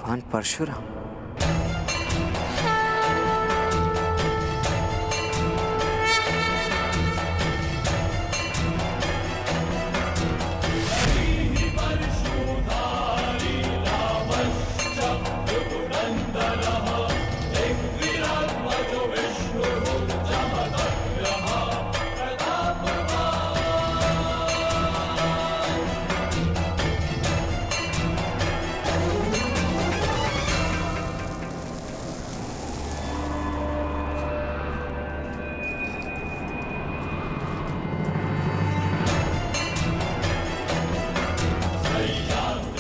भगवान परशुराम।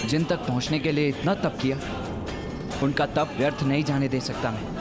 जिन तक पहुंचने के लिए इतना तप किया, उनका तप व्यर्थ नहीं जाने दे सकता मैं।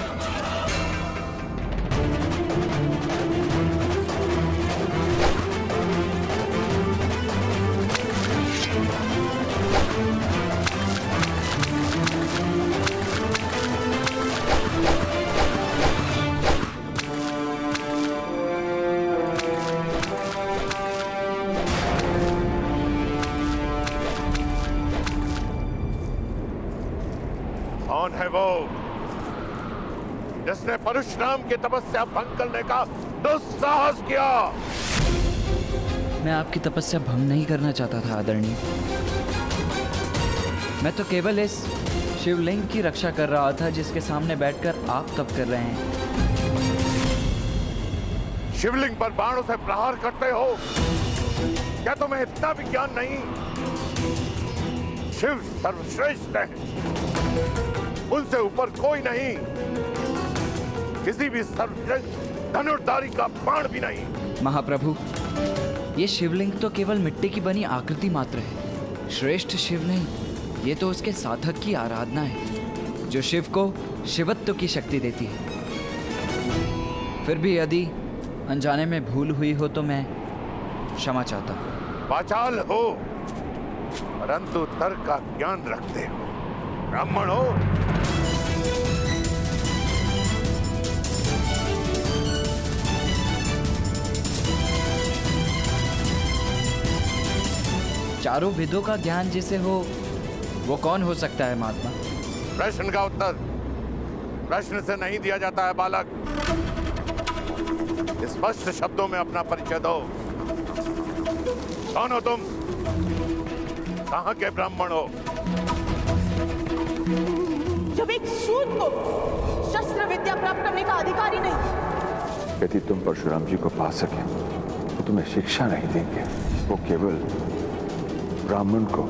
कौन है वो जिसने परशुराम की तपस्या भंग करने का दुस्साहस किया? मैं आपकी तपस्या भंग नहीं करना चाहता था आदरणीय। मैं तो केवल इस शिवलिंग की रक्षा कर रहा था जिसके सामने बैठकर आप तप कर रहे हैं। शिवलिंग पर बाणों से प्रहार करते हो? क्या तुम्हें इतना भी ज्ञान नहीं? शिव सर्वश्रेष्ठ है, उनसे ऊपर कोई नहीं। किसी भी सर्वश्रेष्ठ धनुर्धारी का बाण भी नहीं। महाप्रभु, ये शिवलिंग तो केवल मिट्टी की बनी आकृति मात्र है। श्रेष्ठ शिवलिंग ये तो उसके साधक की आराधना है, जो शिव को शिवत्व की शक्ति देती है। फिर भी यदि अनजाने में भूल हुई हो तो मैं क्षमा चाहता हूँ। वाचाल हो परंतु तर्क का ज्ञान रखते हो। ब्राह्मण हो। चारों वेदों का ज्ञान जिसे हो वो कौन हो सकता है महात्मा? प्रश्न का उत्तर प्रश्न से नहीं दिया जाता है बालक। स्पष्ट शब्दों में अपना परिचय दो। कौन हो तुम? कहां के ब्राह्मण हो? जब एक सूत को शस्त्र विद्या प्राप्त करने का अधिकार ही नहीं। यदि तुम परशुराम जी को पा सके तो तुम्हें शिक्षा नहीं देंगे, वो केवल ब्राह्मण को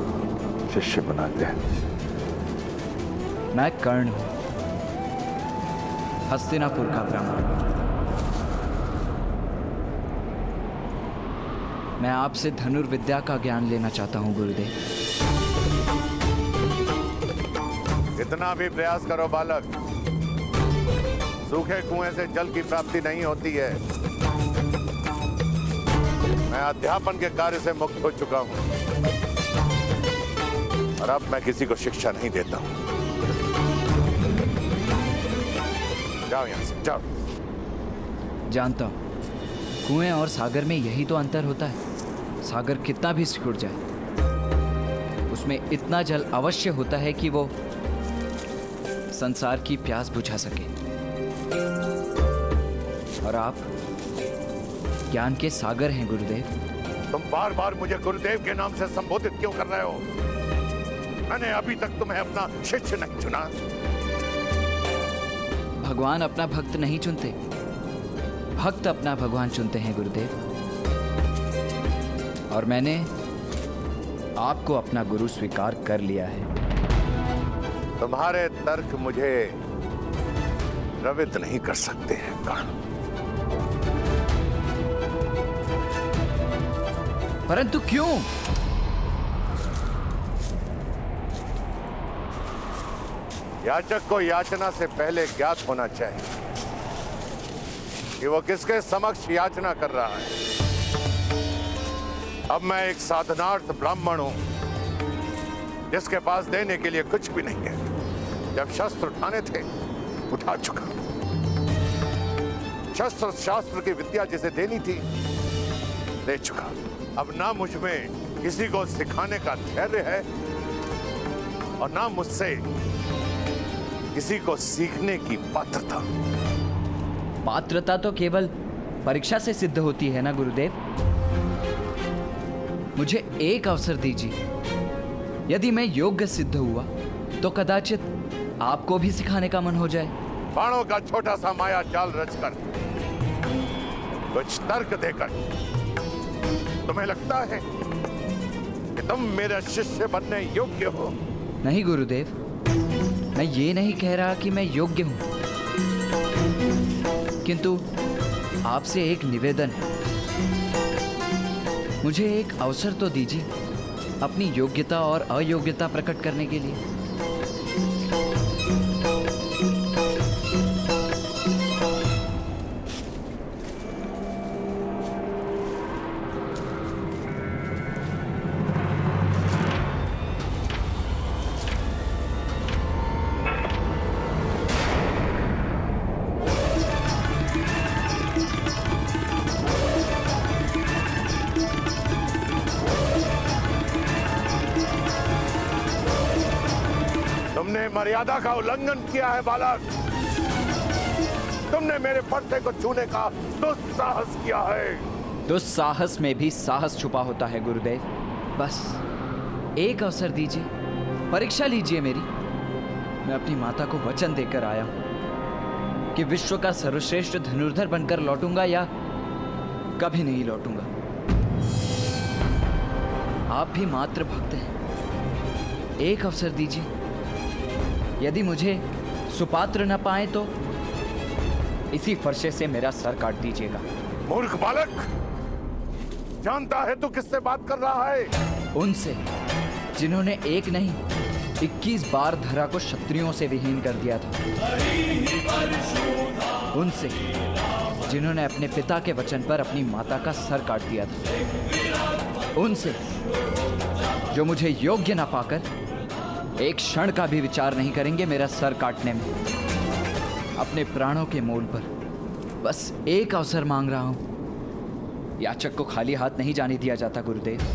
शिष्य बनाते हैं। मैं कर्ण हूं, हस्तिनापुर का ब्राह्मण। मैं आपसे धनुर्विद्या का ज्ञान लेना चाहता हूं गुरुदेव। इतना भी प्रयास करो बालक, सूखे कुएं से जल की प्राप्ति नहीं होती है। मैं अध्यापन के कार्य से मुक्त हो चुका हूं और अब मैं किसी को शिक्षा नहीं देता हूं। जाओ यहां से, जाओ। जानता हूं, कुएं और सागर में यही तो अंतर होता है। सागर कितना भी सिकुड़ जाए, उसमें इतना जल अवश्य होता है कि वो संसार की प्यास बुझा सके। और आप ज्ञान के सागर हैं गुरुदेव। तुम बार बार मुझे गुरुदेव के नाम से संबोधित क्यों कर रहे हो? मैंने अभी तक तुम्हें अपना शिष्य नहीं चुना। भगवान अपना भक्त नहीं चुनते, भक्त अपना भगवान चुनते हैं गुरुदेव। और मैंने आपको अपना गुरु स्वीकार कर लिया है। तुम्हारे तर्क मुझे द्रवित नहीं कर सकते हैं कर्ण। परंतु क्यों? याचक को याचना से पहले ज्ञात होना चाहिए कि वो किसके समक्ष याचना कर रहा है। अब मैं एक साधनार्थ ब्राह्मण हूं जिसके पास देने के लिए कुछ भी नहीं है। जब शस्त्र उठाने थे उठा चुका। शस्त्र शास्त्र की विद्या जिसे देनी थी दे चुका। अब ना मुझ में किसी को सिखाने का धैर्य है और ना मुझसे किसी को सीखने की पात्रता। पात्रता तो केवल परीक्षा से सिद्ध होती है ना गुरुदेव। मुझे एक अवसर दीजिए। यदि मैं योग्य सिद्ध हुआ तो कदाचित आपको भी सिखाने का मन हो जाए। बाणों का छोटा सा माया जाल रचकर, कुछ तर्क देकर तुम्हें लगता है कि तुम मेरा शिष्य बनने योग्य हो? नहीं गुरुदेव, मैं ये नहीं कह रहा कि मैं योग्य हूं, किंतु आपसे एक निवेदन है। मुझे एक अवसर तो दीजिए अपनी योग्यता और अयोग्यता प्रकट करने के लिए। तुमने मर्यादा का उल्लंघन किया है बालक। तुमने मेरे पर्दे को छूने का दुस्साहस किया है। दुस्साहस में भी साहस छुपा होता है गुरुदेव। बस एक अवसर दीजिए, परीक्षा लीजिए मेरी। मैं अपनी माता को वचन देकर आया हूं कि विश्व का सर्वश्रेष्ठ धनुर्धर बनकर लौटूंगा या कभी नहीं लौटूंगा। आप भी मात्र भक्त हैं। एक अवसर दीजिए। यदि मुझे सुपात्र न पाए तो इसी फरसे से मेरा सर काट दीजिएगा। मूर्ख बालक, जानता है तू किससे बात कर रहा है? उनसे जिन्होंने एक नहीं 21 बार धरा को क्षत्रियों से विहीन कर दिया था। उनसे जिन्होंने अपने पिता के वचन पर अपनी माता का सर काट दिया था। उनसे जो मुझे योग्य न पाकर एक क्षण का भी विचार नहीं करेंगे मेरा सर काटने में। अपने प्राणों के मोल पर बस एक अवसर मांग रहा हूं। याचक को खाली हाथ नहीं जाने दिया जाता गुरुदेव।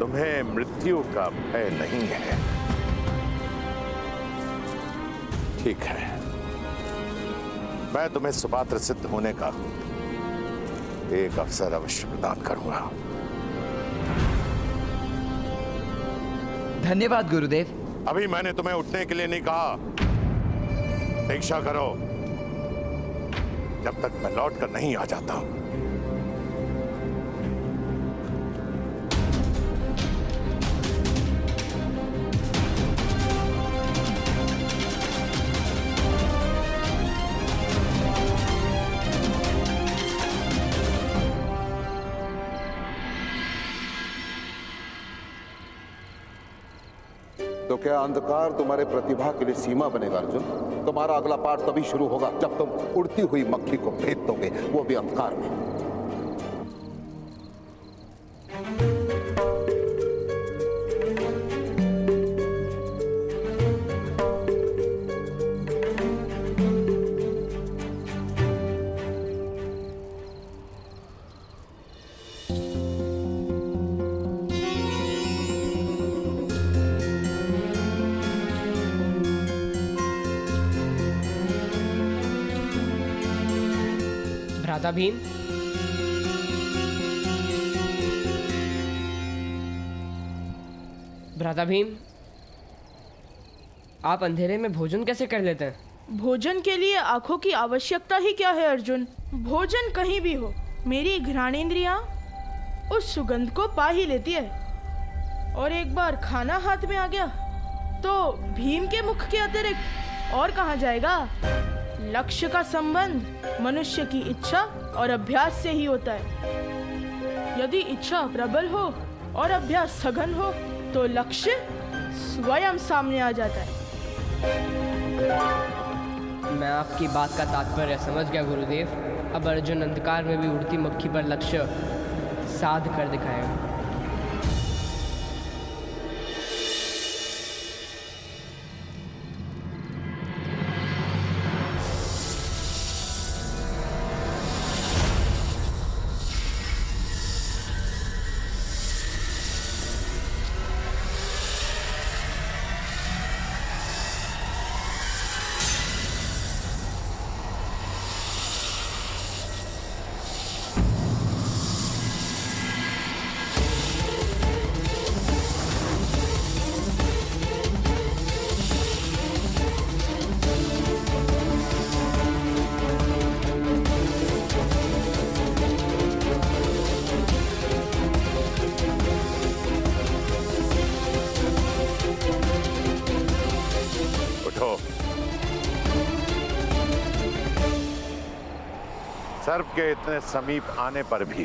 तुम्हें मृत्यु का भय नहीं है। ठीक है, मैं तुम्हें सुपात्र सिद्ध होने का एक अवसर अवश्य प्रदान करूंगा। धन्यवाद गुरुदेव। अभी मैंने तुम्हें उठने के लिए नहीं कहा। दीक्षा करो जब तक मैं लौट कर नहीं आ जाता। तो क्या अंधकार तुम्हारे प्रतिभा के लिए सीमा बनेगा अर्जुन? तुम्हारा अगला पाठ तभी शुरू होगा जब तुम उड़ती हुई मक्खी को भेद दोगे, वो भी अंधकार में। भ्राता भीम, भ्राता भीम, आप अंधेरे में भोजन कैसे कर लेते हैं? भोजन के लिए आंखों की आवश्यकता ही क्या है अर्जुन? भोजन कहीं भी हो, मेरी घ्राणेंद्रियां उस सुगंध को पा ही लेती है। और एक बार खाना हाथ में आ गया तो भीम के मुख के अतिरिक्त और कहाँ जाएगा? लक्ष्य का संबंध मनुष्य की इच्छा और अभ्यास से ही होता है। यदि इच्छा प्रबल हो और अभ्यास सघन हो तो लक्ष्य स्वयं सामने आ जाता है। मैं आपकी बात का तात्पर्य समझ गया गुरुदेव। अब अर्जुन अंधकार में भी उड़ती मक्खी पर लक्ष्य साध कर दिखाएगा। उठो। सर्प के इतने समीप आने पर भी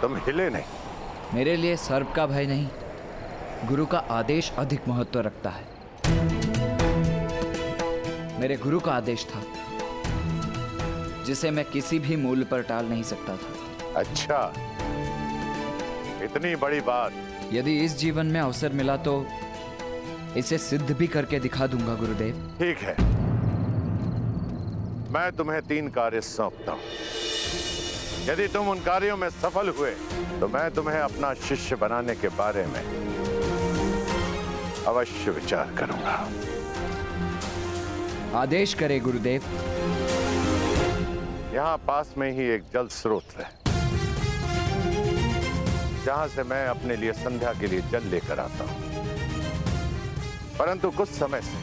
तुम हिले नहीं। मेरे लिए सर्प का भय नहीं, गुरु का आदेश अधिक महत्व रखता है। मेरे गुरु का आदेश था जिसे मैं किसी भी मूल्य पर टाल नहीं सकता था। अच्छा, इतनी बड़ी बात। यदि इस जीवन में अवसर मिला तो इसे सिद्ध भी करके दिखा दूंगा गुरुदेव। ठीक है, मैं तुम्हें 3 कार्य सौंपता हूं। यदि तुम उन कार्यों में सफल हुए तो मैं तुम्हें अपना शिष्य बनाने के बारे में अवश्य विचार करूंगा। आदेश करे गुरुदेव। यहां पास में ही एक जल स्रोत है जहां से मैं अपने लिए संध्या के लिए जल लेकर आता हूं, परंतु कुछ समय से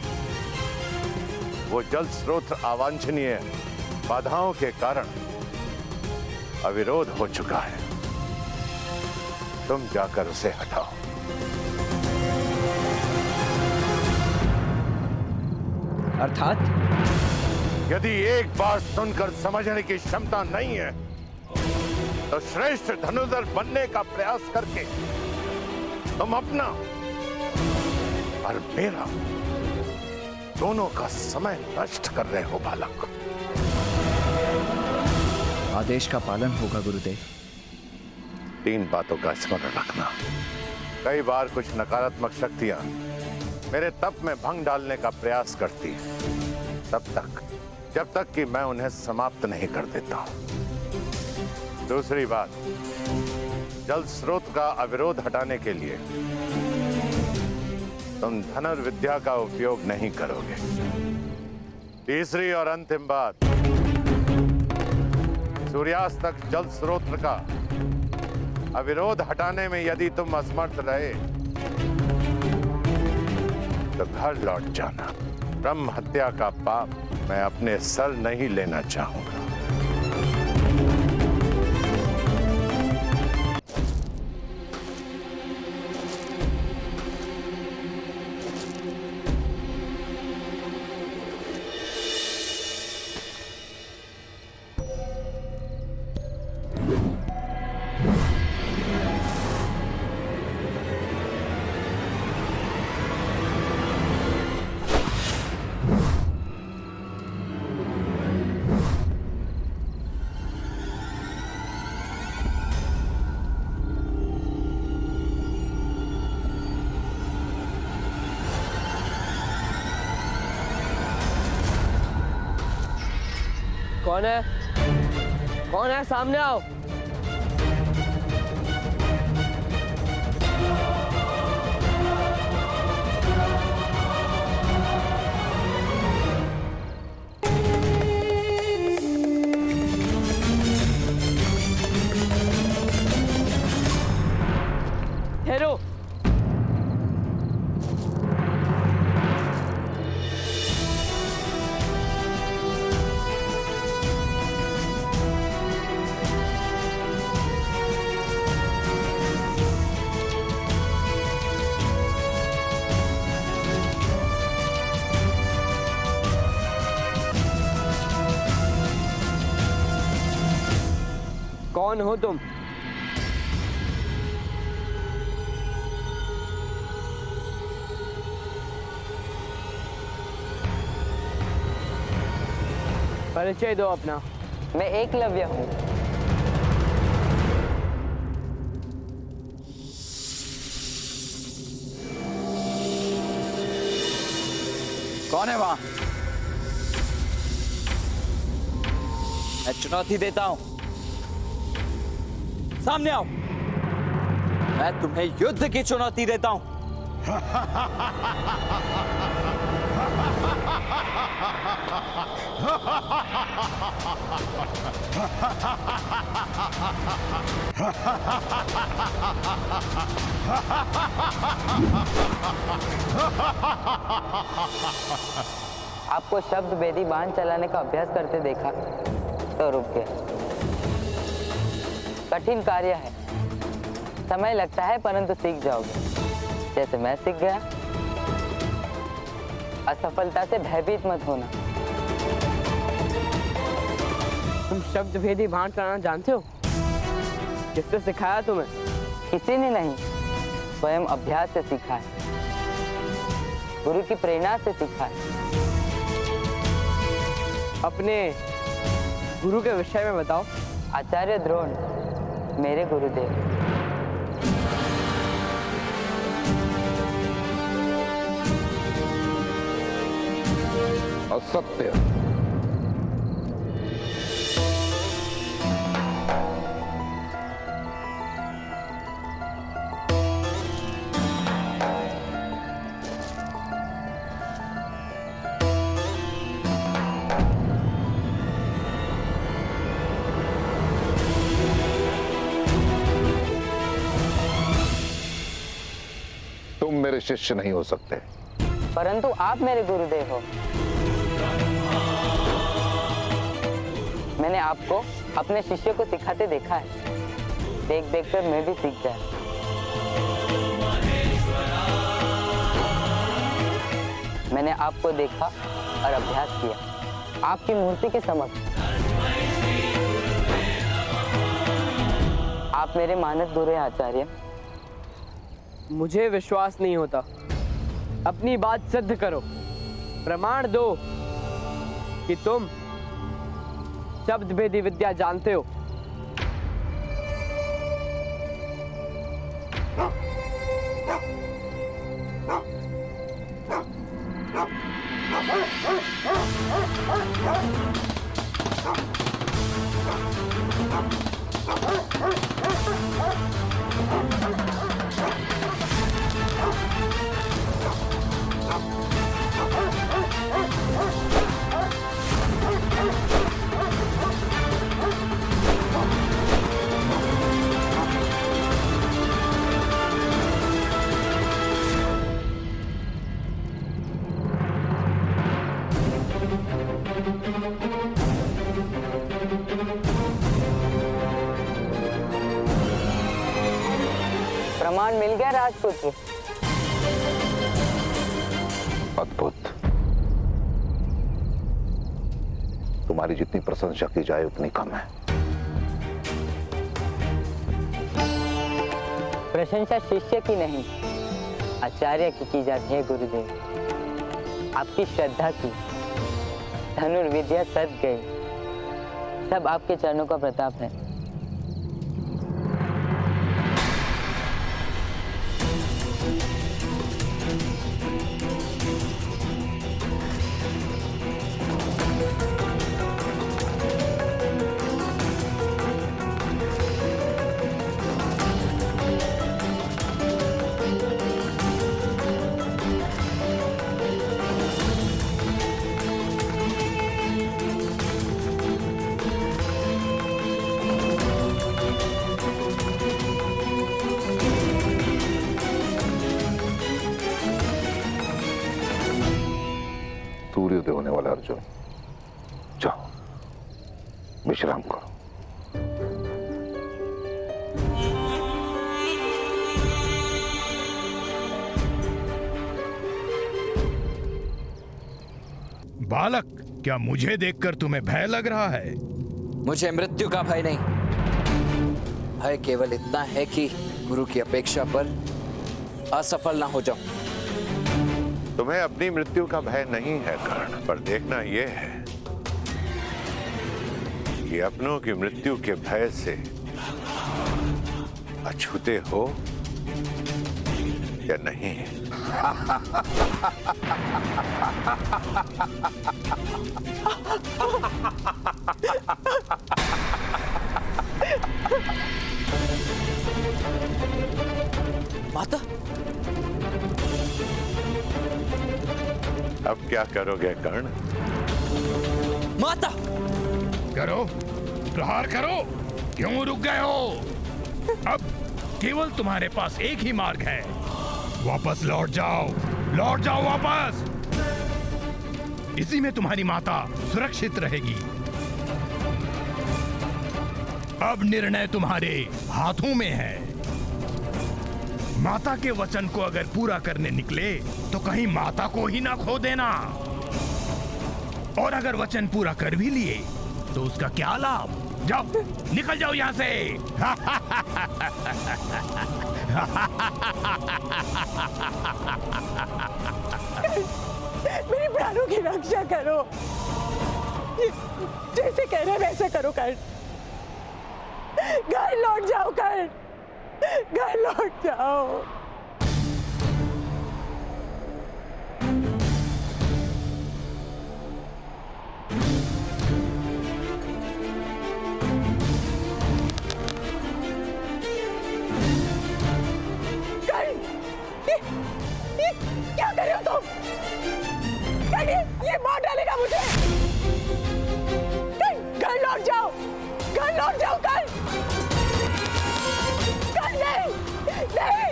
वो जल स्रोत अवांछनीय बाधाओं के कारण अविरोध हो चुका है। तुम जाकर उसे हटाओ। अर्थात यदि एक बार सुनकर समझने की क्षमता नहीं है तो श्रेष्ठ धनुर्धर बनने का प्रयास करके तुम अपना और मेरा दोनों का समय नष्ट कर रहे हो बालक। आदेश का पालन होगा गुरुदेव। 3 बातों का स्मरण रखना। कई बार कुछ नकारात्मक शक्तियां मेरे तप में भंग डालने का प्रयास करती है, जब तक कि मैं उन्हें समाप्त नहीं कर देता। दूसरी बात, जल स्रोत का अविरोध हटाने के लिए तुम धनुर्विद्या का उपयोग नहीं करोगे। तीसरी और अंतिम बात, सूर्यास्त तक जल स्रोत का अविरोध हटाने में यदि तुम असमर्थ रहे तो घर लौट जाना। ब्रह्म हत्या का पाप मैं अपने सर नहीं लेना चाहूंगा। कौन है? कौन है? सामने आओ। ठहरो। कौन हो तुम? परिचय दो अपना। मैं एकलव्य हूँ। कौन है वहां? मैं चुनौती देता हूं, सामने आओ। मैं तुम्हें युद्ध की चुनौती देता हूं। आपको शब्द भेदी बाण चलाने का अभ्यास करते देखा तो रुक गया। कठिन कार्य है, समय लगता है, परंतु सीख जाओगे, जैसे मैं सीख गया। असफलता से भयभीत मत होना। तुम शब्द भेदी बाण चलाना जानते हो? किससे सिखाया तुम्हें? किसी ने नहीं, स्वयं अभ्यास से सीखा है, गुरु की प्रेरणा से सीखा है। अपने गुरु के विषय में बताओ। आचार्य द्रोण मेरे गुरुदेव। असत्य। तुम मेरे शिष्य नहीं हो सकते। परंतु आप मेरे गुरुदेव हो। मैंने आपको अपने शिष्य को सिखाते देखा है, देख देख कर मैं भी सीख गया। मैंने आपको देखा और अभ्यास किया आपकी मूर्ति के समक्ष। आप मेरे मानद गुरु हैं आचार्य। मुझे विश्वास नहीं होता। अपनी बात सिद्ध करो, प्रमाण दो कि तुम शब्द भेदी विद्या जानते हो। प्रमाण मिल गया राजपुत्र। अद्भुत। तुम्हारी जितनी प्रशंसा की जाए उतनी कम है। प्रशंसा शिष्य की नहीं, आचार्य की जाती है गुरुदेव। आपकी श्रद्धा की धनुर्विद्या सद गई, सब आपके चरणों का प्रताप है। सूर्योदय होने वाला अर्जुन, जाओ विश्राम करो। बालक, क्या मुझे देखकर तुम्हें भय लग रहा है? मुझे मृत्यु का भय नहीं, भय केवल इतना है कि गुरु की अपेक्षा पर असफल ना हो जाऊं। तुम्हें अपनी मृत्यु का भय नहीं है कर्ण, पर देखना यह है कि अपनों की मृत्यु के भय से अछूते हो या नहीं? माता, अब क्या करोगे कर्ण? माता! करो, प्रहार करो। क्यों रुक गए हो? अब केवल तुम्हारे पास एक ही मार्ग है। वापस लौट जाओ वापस। इसी में तुम्हारी माता सुरक्षित रहेगी। अब निर्णय तुम्हारे हाथों में है। माता के वचन को अगर पूरा करने निकले तो कहीं माता को ही ना खो देना, और अगर वचन पूरा कर भी लिए तो उसका क्या लाभ? जाओ, निकल जाओ यहां से। मेरी प्राणों की रक्षा करो। जैसे कह रहे वैसे करो कर्ण। घर लौट जाओ कर्ण, घर लौट जाओ। क्या कर रहे हो तुम? ये मार डालेगा मुझे। घर लौट जाओ, घर लौट जाओ। कर नहीं, नहीं।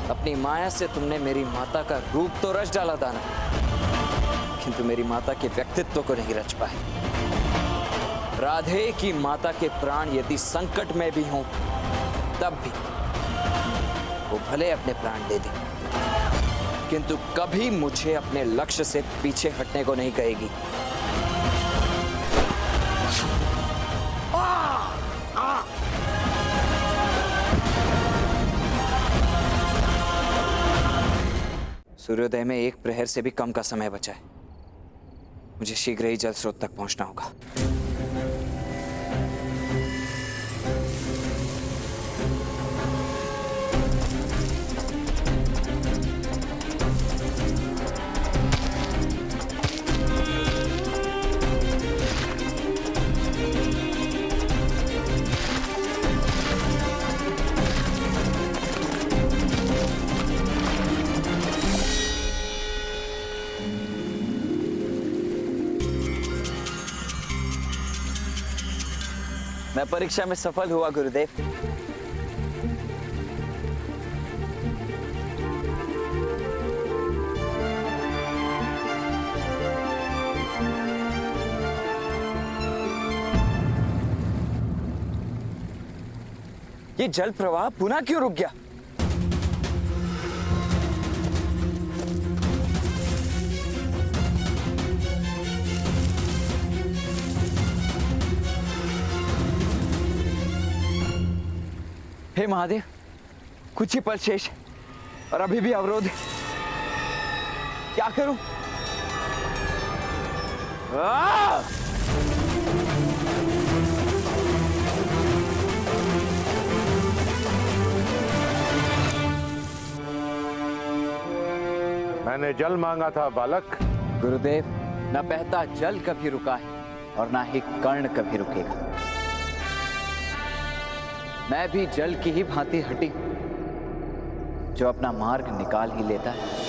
अपनी माया से तुमने मेरी माता का रूप तो रच डाला था ना, किंतु मेरी माता के व्यक्तित्व को नहीं रच पाए। राधे की माता के प्राण यदि संकट में भी हों तब भी वो भले अपने प्राण दे दे, किंतु कभी मुझे अपने लक्ष्य से पीछे हटने को नहीं कहेगी। सूर्योदय में एक प्रहर से भी कम का समय बचा है। मुझे शीघ्र ही जल स्रोत तक पहुंचना होगा। मैं परीक्षा में सफल हुआ गुरुदेव। ये जल प्रवाह पुनः क्यों रुक गया? हे महादेव, कुछ ही पल शेष और अभी भी अवरोध। क्या करूं? मैंने जल मांगा था बालक। गुरुदेव, न बहता जल कभी रुका है और ना ही कर्ण कभी रुकेगा। मैं भी जल की ही भांति हटी जो अपना मार्ग निकाल ही लेता है।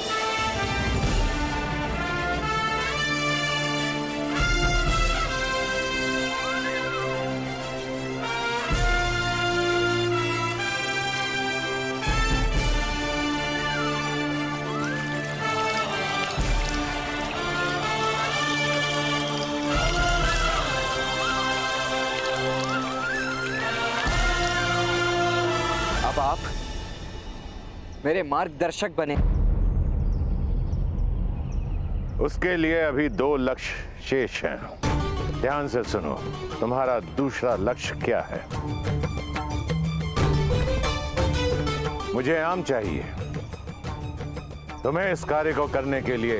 अब आप मेरे मार्गदर्शक बने। उसके लिए अभी 2 लक्ष्य शेष हैं। ध्यान से सुनो, तुम्हारा दूसरा लक्ष्य क्या है? मुझे आम चाहिए। तुम्हें इस कार्य को करने के लिए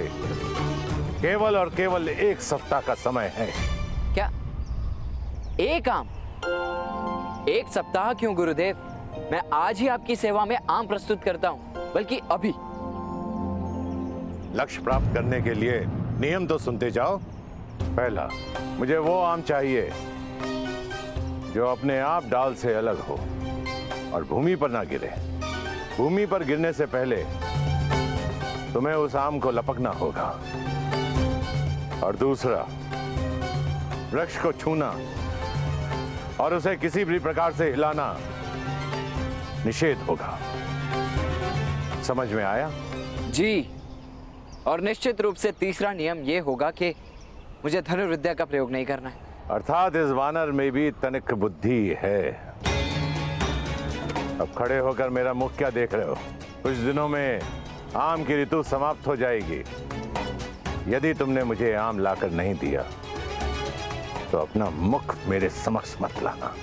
केवल और केवल 1 सप्ताह का समय है। क्या एक आम? 1 सप्ताह क्यों गुरुदेव? मैं आज ही आपकी सेवा में आम प्रस्तुत करता हूं, बल्कि अभी। लक्ष्य प्राप्त करने के लिए नियम तो सुनते जाओ। पहला, मुझे वो आम चाहिए जो अपने आप डाल से अलग हो और भूमि पर ना गिरे। भूमि पर गिरने से पहले तुम्हें उस आम को लपकना होगा। और दूसरा, वृक्ष को छूना और उसे किसी भी प्रकार से हिलाना निषेध होगा। समझ में आया? जी, और निश्चित रूप से तीसरा नियम यह होगा कि मुझे धनुर्विद्या का प्रयोग नहीं करना है। अर्थात इस वानर में भी तनिक बुद्धि है। अब खड़े होकर मेरा मुख क्या देख रहे हो? कुछ दिनों में आम की ऋतु समाप्त हो जाएगी। यदि तुमने मुझे आम लाकर नहीं दिया तो अपना मुख मेरे समक्ष मत लाना।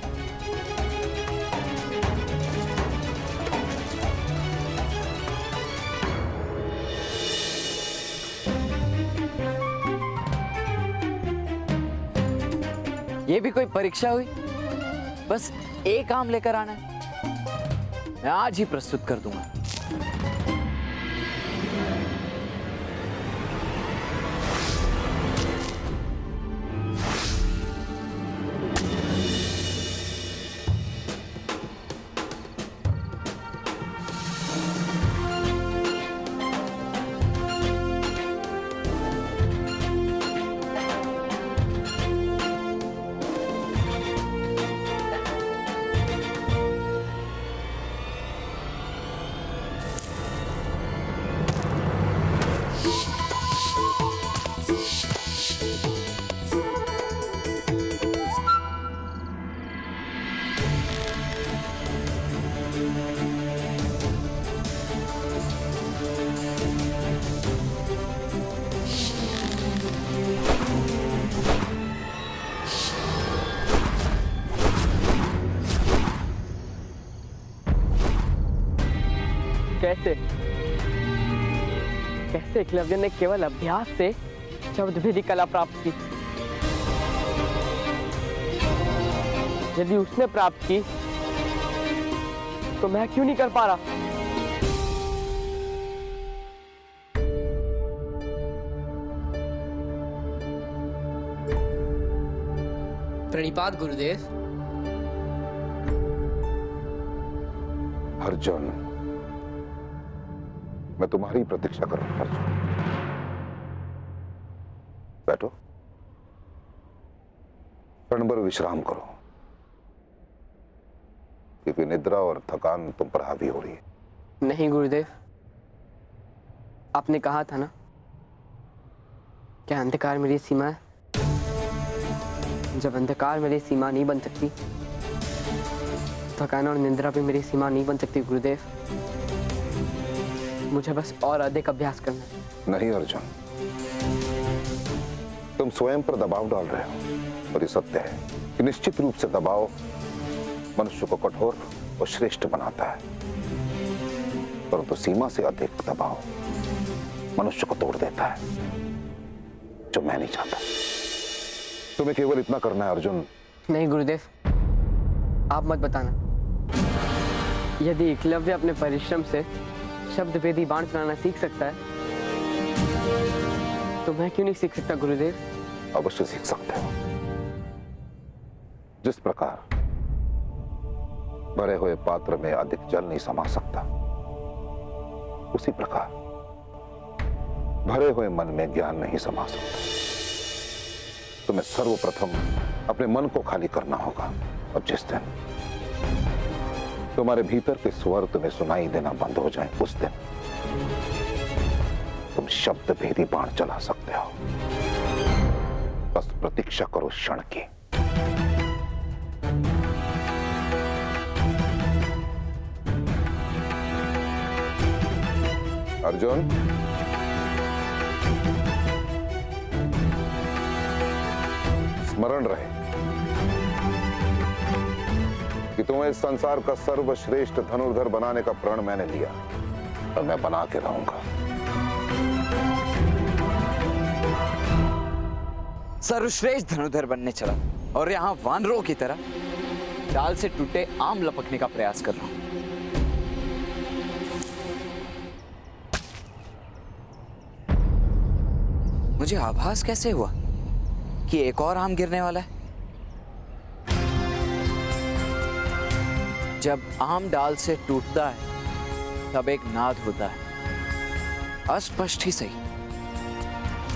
ये भी कोई परीक्षा हुई? बस एक आम लेकर आना है। मैं आज ही प्रस्तुत कर दूंगा। कैसे कैसे एकलव्य ने केवल अभ्यास से शब्द भेदी कला प्राप्त की? यदि उसने प्राप्त की तो मैं क्यों नहीं कर पा रहा? प्रणिपात गुरुदेव। अर्जुन, मैं तुम्हारी प्रतीक्षा कर रहा हूं। अर्जुन, बैठो, क्षण भर विश्राम करो, क्योंकि निद्रा और थकान तुम पर हावी हो रही है। नहीं गुरुदेव, आपने कहा था ना, क्या अंधकार मेरी सीमा है? जब अंधकार मेरी सीमा नहीं बन सकती, थकान और निद्रा भी मेरी सीमा नहीं बन सकती गुरुदेव। मुझे बस और अधिक अभ्यास करना है। नहीं अर्जुन, तुम स्वयं पर दबाव डाल रहे हो। और ये सत्य है कि निश्चित रूप से दबाव मनुष्य को कठोर और श्रेष्ठ बनाता है, परंतु सीमा से अधिक दबाव मनुष्य को तोड़ देता है, जो मैं नहीं चाहता। तुम्हें केवल इतना करना है अर्जुन। नहीं गुरुदेव, आप मत बताना। यदि एकलव्य अपने परिश्रम से शब्द भेदी बाण चलाना सीख सकता है, तो मैं क्यों नहीं सीख सकता गुरुदेव? अवश्य सीख सकते हो। जिस प्रकार भरे हुए पात्र में अधिक जल नहीं समा सकता, उसी प्रकार भरे हुए मन में ज्ञान नहीं समा सकता। तुम्हें सर्वप्रथम अपने मन को खाली करना होगा। और जिस दिन तुम्हारे भीतर के स्वर तुम्हें सुनाई देना बंद हो जाए, उस दिन तुम शब्द भेदी बाण चला सकते हो। बस प्रतीक्षा करो क्षण की। अर्जुन, स्मरण रहे कि तुम्हें इस संसार का सर्वश्रेष्ठ धनुर्धर बनाने का प्रण मैंने लिया और मैं बना के रहूंगा। सर्वश्रेष्ठ धनुर्धर बनने चला और यहाँ वानरों की तरह डाल से टूटे आम लपकने का प्रयास कर रहा हूं। मुझे आभास कैसे हुआ कि एक और आम गिरने वाला है? जब आम डाल से टूटता है तब एक नाद होता है, अस्पष्ट ही सही,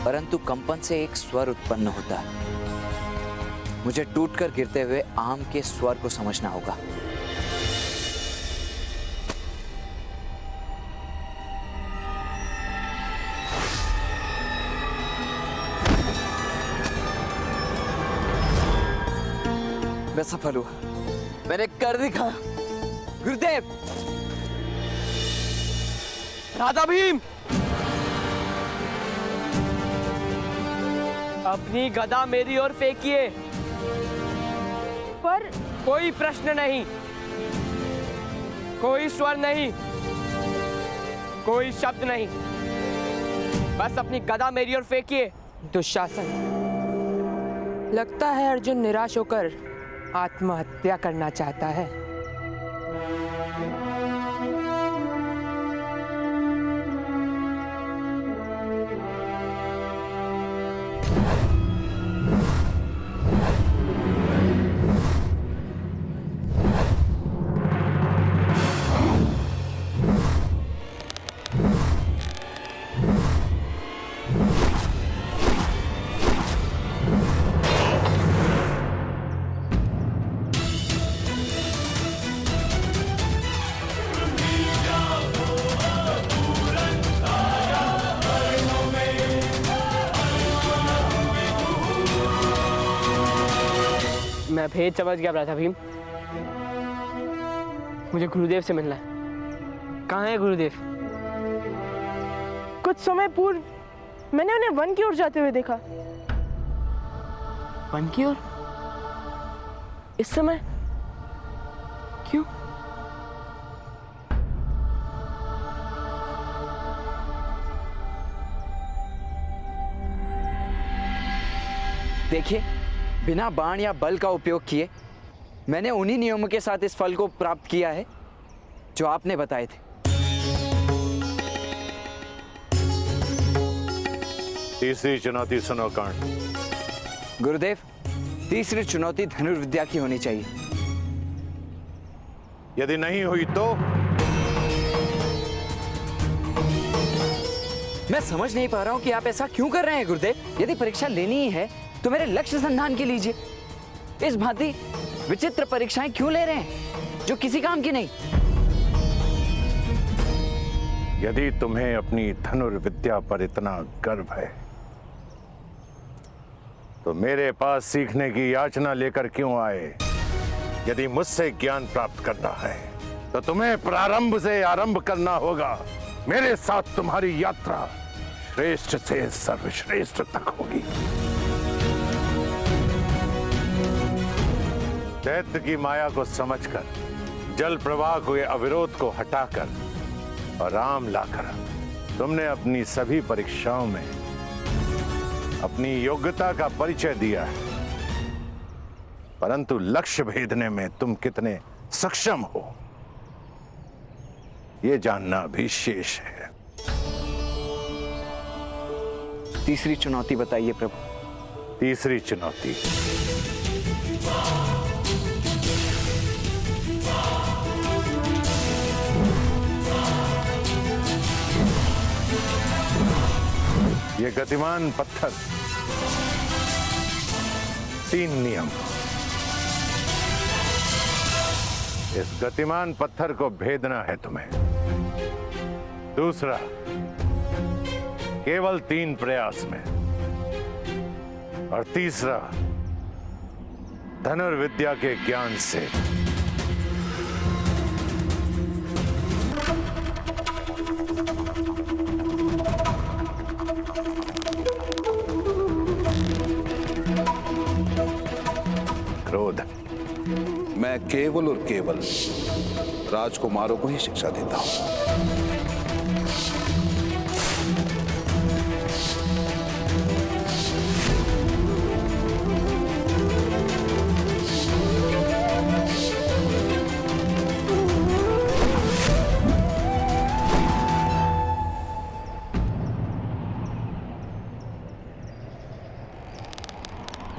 परंतु कंपन से एक स्वर उत्पन्न होता है। मुझे टूटकर गिरते हुए आम के स्वर को समझना होगा। मैं सफल हुआ, मैंने कर दिखा। गुरुदेव, राधा भीम, अपनी गदा मेरी ओर फेंकिए। पर कोई प्रश्न नहीं, कोई स्वर नहीं, कोई शब्द नहीं, बस अपनी गदा मेरी ओर फेंकिए। दुशासन, लगता है अर्जुन निराश होकर आत्महत्या करना चाहता है। मैं भेद समझ गया राधा भीम। मुझे गुरुदेव से मिलना है। कहाँ है गुरुदेव? कुछ समय पूर्व मैंने उन्हें वन की ओर जाते हुए देखा। वन की ओर? इस समय? क्यों? देखिए, बिना बाण या बल का उपयोग किए मैंने उन्हीं नियमों के साथ इस फल को प्राप्त किया है जो आपने बताए थे। तीसरी चुनौती सुनो कर्ण। गुरुदेव, तीसरी चुनौती धनुर्विद्या की होनी चाहिए। यदि नहीं हुई तो? मैं समझ नहीं पा रहा हूं कि आप ऐसा क्यों कर रहे हैं गुरुदेव। यदि परीक्षा लेनी ही है तो मेरे लक्ष्य संधान की लीजिए। इस भांति विचित्र परीक्षाएं क्यों ले रहे हैं जो किसी काम की नहीं? यदि तुम्हें अपनी धनुर्विद्या पर इतना गर्व है तो मेरे पास सीखने की याचना लेकर क्यों आए? यदि मुझसे ज्ञान प्राप्त करना है तो तुम्हें प्रारंभ से आरंभ करना होगा। मेरे साथ तुम्हारी यात्रा श्रेष्ठ से सर्वश्रेष्ठ तक होगी। दैत्य की माया को समझकर, जल प्रवाह के अविरोध को हटाकर और राम लाकर तुमने अपनी सभी परीक्षाओं में अपनी योग्यता का परिचय दिया है, परंतु लक्ष्य भेदने में तुम कितने सक्षम हो यह जानना भी शेष है। तीसरी चुनौती बताइए प्रभु। तीसरी चुनौती, ये गतिमान पत्थर, 3 नियम। इस गतिमान पत्थर को भेदना है तुम्हें। दूसरा, केवल 3 प्रयास में। और तीसरा, धनुर्विद्या के ज्ञान से। क्रोध, मैं केवल और केवल राजकुमारों को ही शिक्षा देता हूं।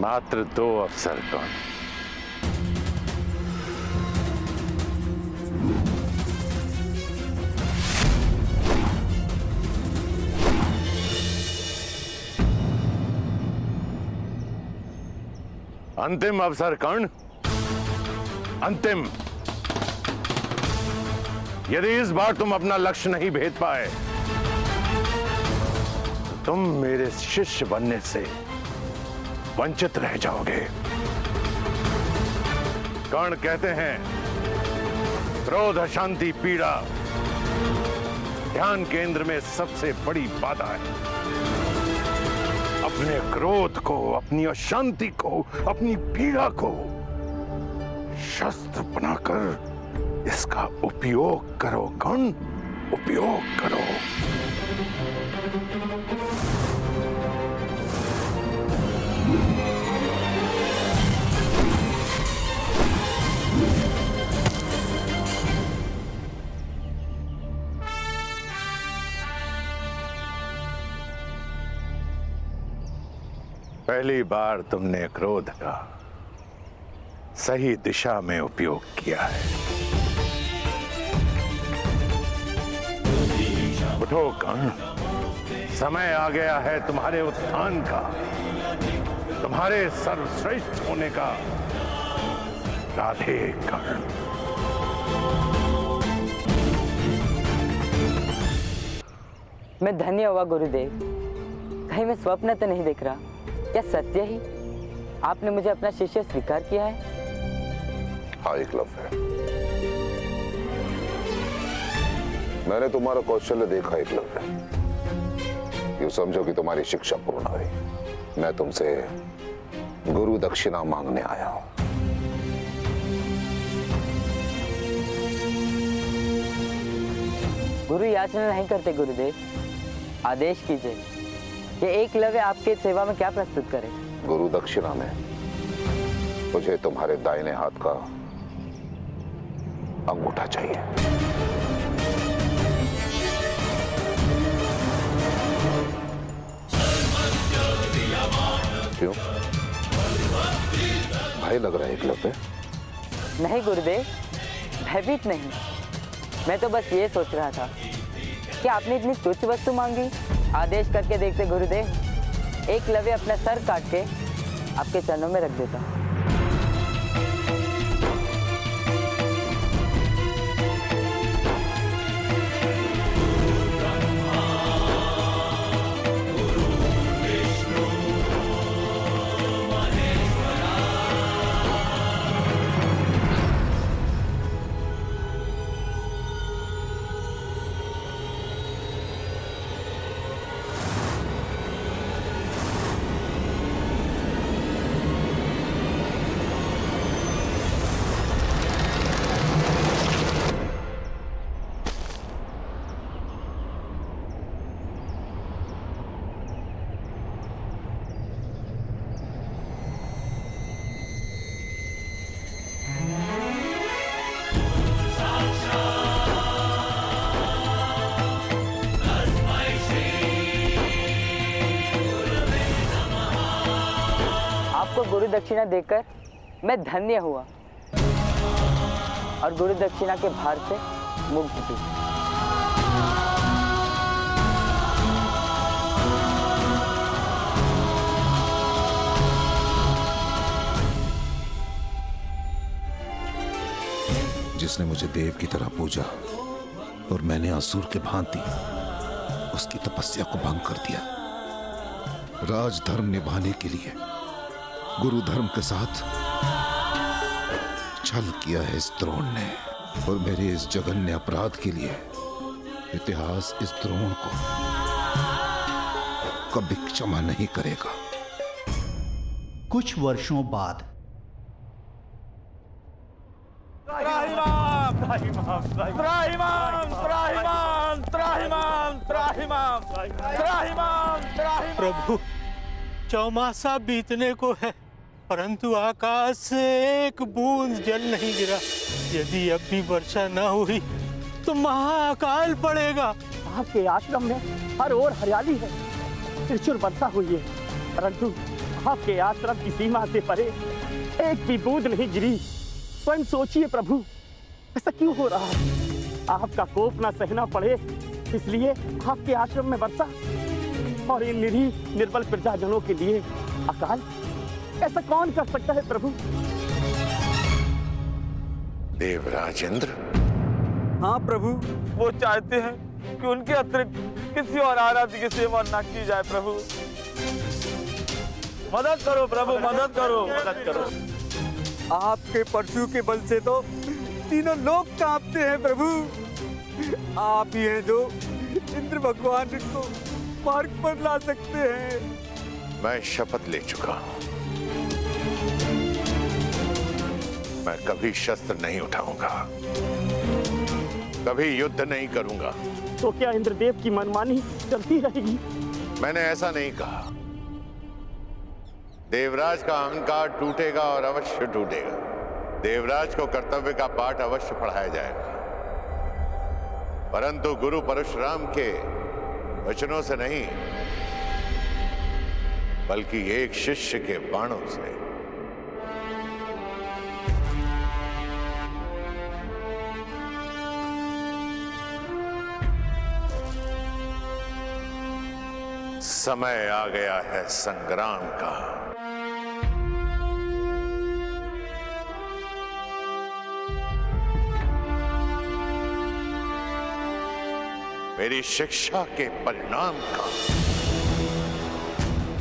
मात्र 2 अफसर कौन? अंतिम अवसर कर्ण, अंतिम। यदि इस बार तुम अपना लक्ष्य नहीं भेद पाए तो तुम मेरे शिष्य बनने से वंचित रह जाओगे। कर्ण कहते हैं क्रोध, अशांति, पीड़ा ध्यान केंद्र में सबसे बड़ी बाधा है। अपने क्रोध को, अपनी अशांति को, अपनी पीड़ा को शस्त्र बनाकर इसका उपयोग करो कर्ण, उपयोग करो। पहली बार तुमने क्रोध का सही दिशा में उपयोग किया है। उठो कर्ण, समय आ गया है तुम्हारे उत्थान का, तुम्हारे सर्वश्रेष्ठ होने का। राधे कर्ण। मैं धन्य हुआ गुरुदेव। कहीं मैं स्वप्न तो नहीं देख रहा, क्या सत्य ही आपने मुझे अपना शिष्य स्वीकार किया है? हाँ एकलव्य, मैंने तुम्हारा कौशल्य देखा एकलव्य। यूं समझो कि तुम्हारी शिक्षा पूर्ण हुई। मैं तुमसे गुरु दक्षिणा मांगने आया हूं। गुरु याचना नहीं करते गुरुदेव, आदेश कीजिए कि एकलव्य आपके सेवा में क्या प्रस्तुत करे। गुरु दक्षिणा में मुझे तुम्हारे दाहिने हाथ का अंगूठा चाहिए। क्यों, भय लग रहा है एकलव्य? नहीं गुरुदेव, भयभीत नहीं। मैं तो बस ये सोच रहा था कि आपने इतनी तुच्छ वस्तु मांगी। आदेश करके देखते गुरुदेव, एकलव्य अपना सर काट के आपके चरणों में रख देता। आपको गुरु दक्षिणा देकर मैं धन्य हुआ और गुरु दक्षिणा के भार से मुक्त थी। जिसने मुझे देव की तरह पूजा और मैंने असुर के भांति उसकी तपस्या को भंग कर दिया। राजधर्म निभाने के लिए गुरु धर्म के साथ छल किया है इस द्रोण ने, और मेरे इस जघन्य अपराध के लिए इतिहास इस द्रोण को कभी क्षमा नहीं करेगा। कुछ वर्षों बाद त्राहिमाम त्राहिमाम त्राहिमाम त्राहिमाम त्राहिमाम त्राहिमाम त्राहिमाम। प्रभु, चौमासा बीतने को है, परंतु आकाश से एक बूंद जल नहीं गिरा। यदि अब भी वर्षा न हुई तो महाअकाल पड़ेगा। आपके आश्रम में हर ओर हरियाली है, प्रचुर वर्षा हुई है, परंतु आपके आश्रम की सीमा से परे एक भी बूंद नहीं गिरी। स्वयं सोचिए प्रभु, ऐसा क्यों हो रहा है? आपका कोप ना सहना पड़े, इसलिए आपके आश्रम में वर्षा और इन निरीह निर्बल प्रजाजनों के लिए अकाल। ऐसा कौन कर सकता है प्रभु? देवराज इंद्र। हाँ प्रभु, वो चाहते हैं कि उनके अतिरिक्त किसी और आराध्य की सेवा न की जाए। प्रभु मदद करो, प्रभु मदद करो, मदद करो। आपके परशु के बल से तो तीनों लोग कांपते हैं प्रभु। आप ही हैं जो इंद्र भगवान को मार्ग पर ला सकते हैं। मैं शपथ ले चुका हूं, मैं कभी शस्त्र नहीं उठाऊंगा, कभी युद्ध नहीं करूंगा। तो क्या इंद्रदेव की मनमानी चलती रहेगी? मैंने ऐसा नहीं कहा। देवराज का अहंकार टूटेगा और अवश्य टूटेगा। देवराज को कर्तव्य का पाठ अवश्य पढ़ाया जाएगा, परंतु गुरु परशुराम के वचनों से नहीं, बल्कि एक शिष्य के बाणों से। समय आ गया है संग्राम का। मेरी शिक्षा के परिणाम का,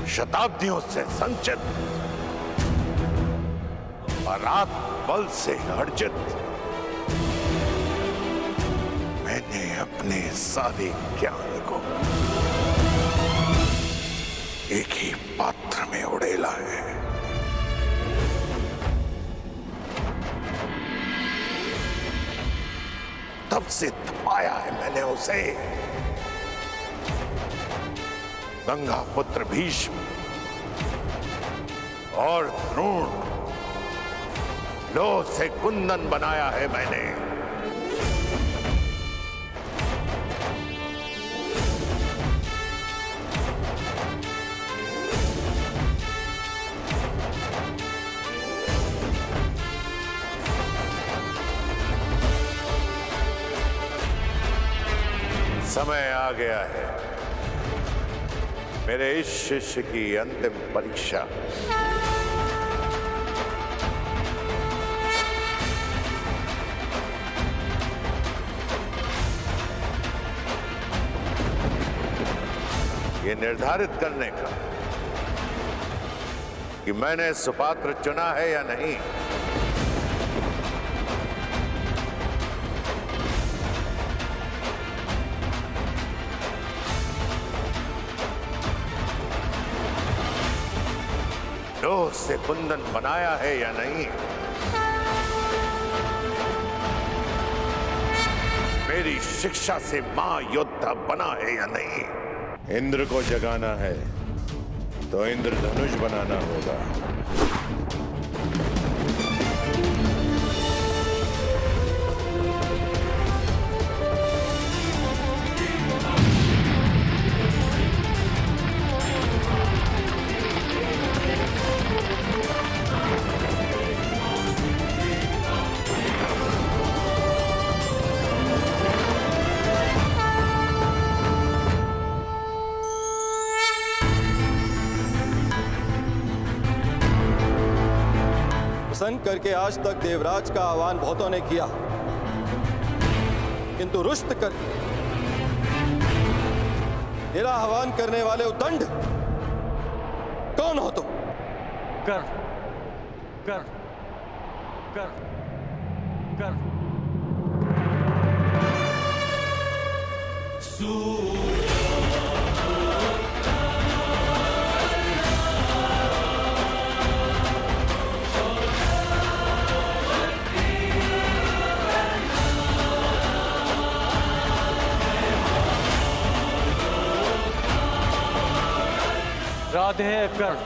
शताब्दियों से संचित परात बल से अर्जित, मैंने अपने सारे ज्ञान को एक ही पात्र में उड़ेला है। तब से तपाया है मैंने उसे। गंगा पुत्र भीष्म और द्रोण, लोह से कुंदन बनाया है मैंने। समय आ गया है मेरे इस शिष्य की अंतिम परीक्षा। ये निर्धारित करने का कि मैंने सुपात्र चुना है या नहीं। लोह से कुंदन बनाया है या नहीं। मेरी शिक्षा से महायोद्धा बना है या नहीं। इंद्र को जगाना है तो इंद्रधनुष बनाना होगा। प्रसन्न करके आज तक देवराज का आह्वान बहुतों ने किया, किंतु रुष्ट करके मेरा आह्वान करने वाले उद्दंड कौन हो तुम? कर कर कर कर राधे कर्ण।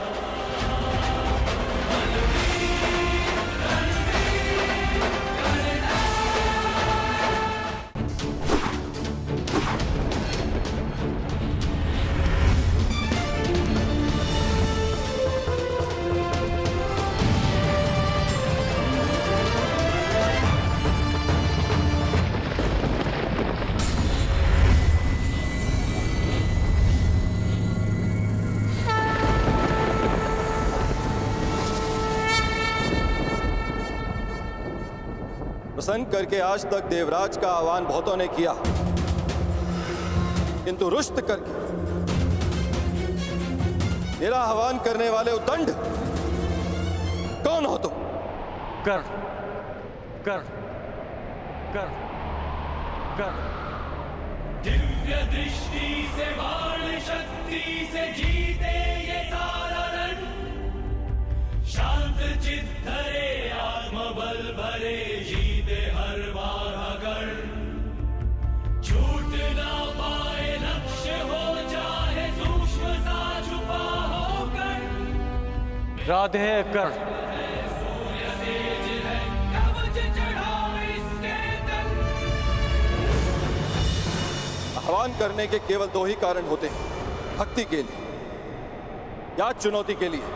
प्रसन्न करके आज तक देवराज का आह्वान बहुतों ने किया, किंतु रुष्ट करके मेरा आह्वान करने वाले उद्दंड कौन हो तुम? कर्ण, कर्ण, कर्ण, कर्ण। दिव्य दृष्टि से बाण शक्ति से जीते ये सारा रण, शांत चित्त धरे आत्मबल भरे जीते हर बार अगर, छूट ना पाए लक्ष्य हो चाहे सूक्ष्म सा छुपा होकर, राधे कर्ण। सूर्य तेज है कवच चढ़ाओ इसके तन। आह्वान करने के केवल दो ही कारण होते हैं, भक्ति के लिए या चुनौती के लिए।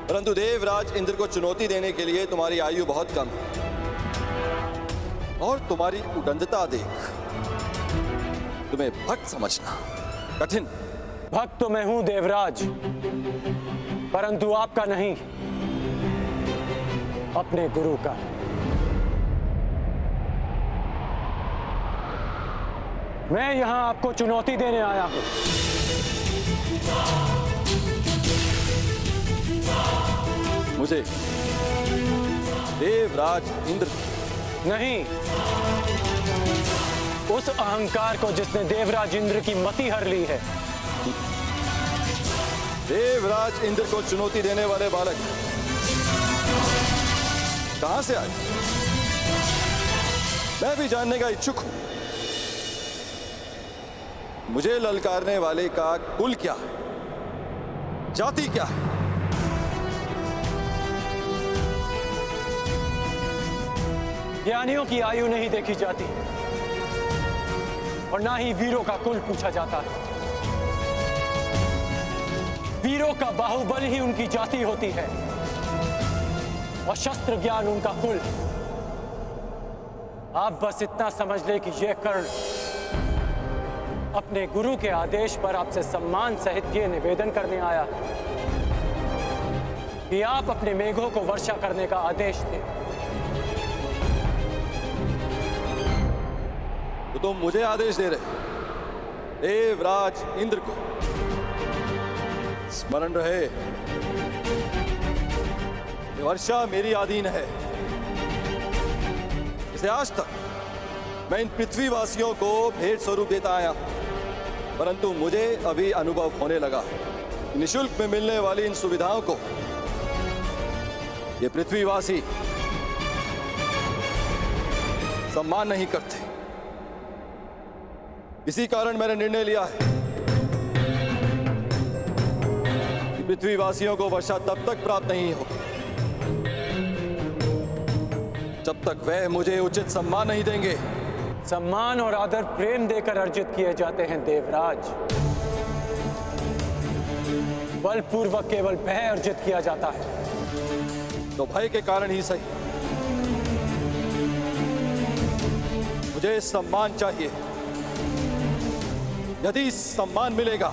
परंतु देवराज इंद्र को चुनौती देने के लिए तुम्हारी आयु बहुत कम है और तुम्हारी उदंडता देख तुम्हें भक्त समझना कठिन। भक्त तो मैं हूं देवराज, परंतु आपका नहीं, अपने गुरु का। मैं यहां आपको चुनौती देने आया हूं। मुझे देवराज इंद्र नहीं, उस अहंकार को जिसने देवराज इंद्र की मति हर ली है। देवराज इंद्र को चुनौती देने वाले बालक कहां से आए? मैं भी जानने का इच्छुक हूं। मुझे ललकारने वाले का कुल क्या है, जाति क्या है? ज्ञानियों की आयु नहीं देखी जाती और ना ही वीरों का कुल पूछा जाता है। वीरों का बाहुबल ही उनकी जाति होती है और शस्त्र ज्ञान उनका कुल। आप बस इतना समझ ले कि यह कर्ण अपने गुरु के आदेश पर आपसे सम्मान सहित ये निवेदन करने आया कि आप अपने मेघों को वर्षा करने का आदेश दें। तो तुम मुझे आदेश दे रहे, देवराज इंद्र को। स्मरण रहे, ये वर्षा मेरी अधीन है। इसे आज तक मैं इन पृथ्वीवासियों को भेंट स्वरूप देता आया, परंतु मुझे अभी अनुभव होने लगा निःशुल्क में मिलने वाली इन सुविधाओं को ये पृथ्वीवासी सम्मान नहीं करते। इसी कारण मैंने निर्णय लिया है कि पृथ्वीवासियों को वर्षा तब तक प्राप्त नहीं होगी जब तक वह मुझे उचित सम्मान नहीं देंगे। सम्मान और आदर प्रेम देकर अर्जित किए जाते हैं देवराज, बलपूर्वक केवल भय अर्जित किया जाता है। तो भय के कारण ही सही मुझे सम्मान चाहिए। यदि सम्मान मिलेगा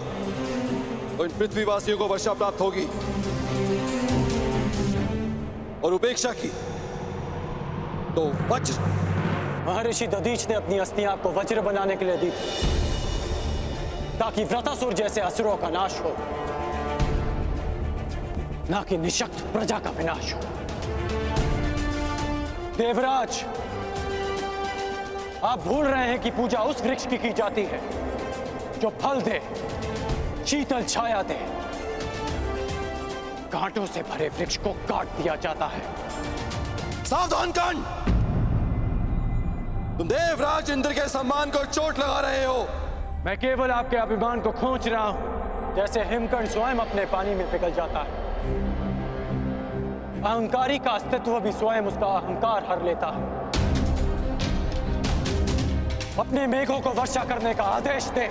तो इन पृथ्वीवासियों को वर्षा प्राप्त होगी और उपेक्षा की तो वज्र। महर्षि दधीच ने अपनी अस्थियां आपको वज्र बनाने के लिए दी थी ताकि व्रतासुर जैसे असुरों का नाश हो, ना कि निशक्त प्रजा का विनाश हो। देवराज, आप भूल रहे हैं कि पूजा उस वृक्ष की जाती है जो फल दे, शीतल छाया दे। कांटों से भरे वृक्ष को काट दिया जाता है। सावधान कर्ण, तुम देवराज इंद्र के सम्मान को चोट लगा रहे हो। मैं केवल आपके अभिमान को खोच रहा हूं। जैसे हिमकण स्वयं अपने पानी में पिघल जाता है, अहंकारी का अस्तित्व भी स्वयं उसका अहंकार हर लेता है। अपने मेघों को वर्षा करने का आदेश दे।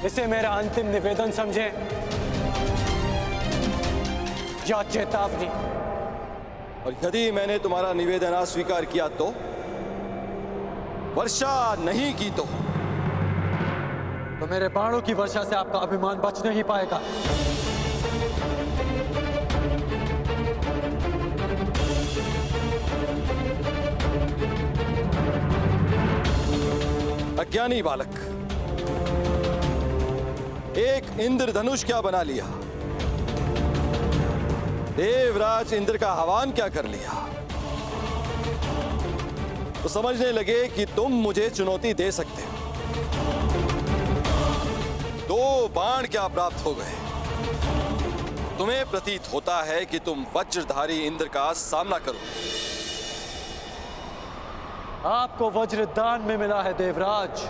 इसे मेरा अंतिम निवेदन समझे या चेतावनी। और यदि मैंने तुम्हारा निवेदन अस्वीकार किया तो, वर्षा नहीं की तो मेरे बाणों की वर्षा से आपका अभिमान बच नहीं पाएगा। अज्ञानी बालक, एक इंद्रधनुष क्या बना लिया, देवराज इंद्र का आह्वान क्या कर लिया, तो समझने लगे कि तुम मुझे चुनौती दे सकते हो। 2 बाण क्या प्राप्त हो गए। तुम्हें प्रतीत होता है कि तुम वज्रधारी इंद्र का सामना करो। आपको वज्र दान में मिला है देवराज।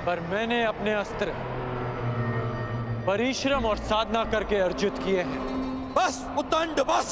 पर मैंने अपने अस्त्र परिश्रम और साधना करके अर्जित किए हैं। बस उद्दंड, बस।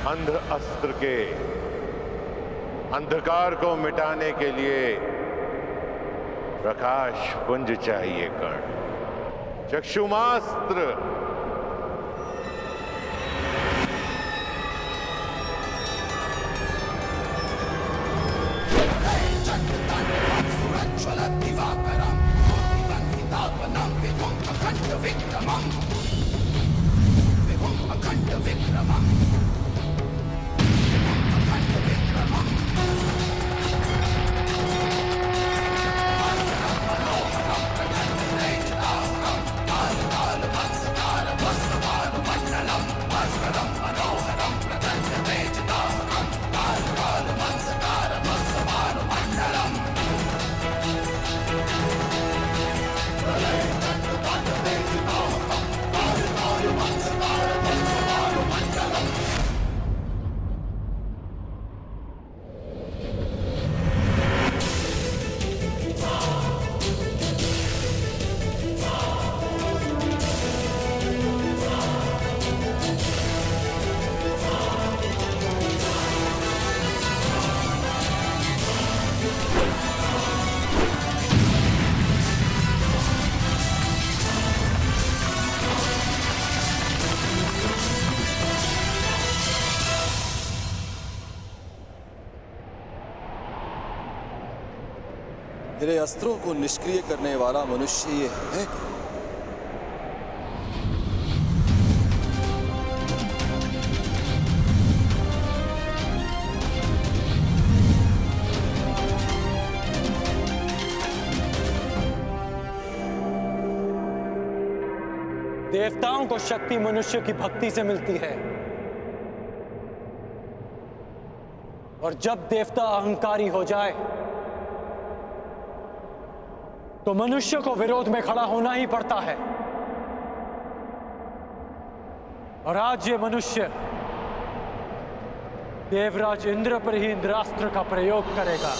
अंध अस्त्र के अंधकार को मिटाने के लिए प्रकाश पुंज चाहिए कर्ण। चक्षुमास्त्र मेरे अस्त्रों को निष्क्रिय करने वाला मनुष्य ये है कौन? देवताओं को शक्ति मनुष्य की भक्ति से मिलती है, और जब देवता अहंकारी हो जाए तो मनुष्य को विरोध में खड़ा होना ही पड़ता है। और आज ये मनुष्य देवराज इंद्र पर ही इंद्रास्त्र का प्रयोग करेगा।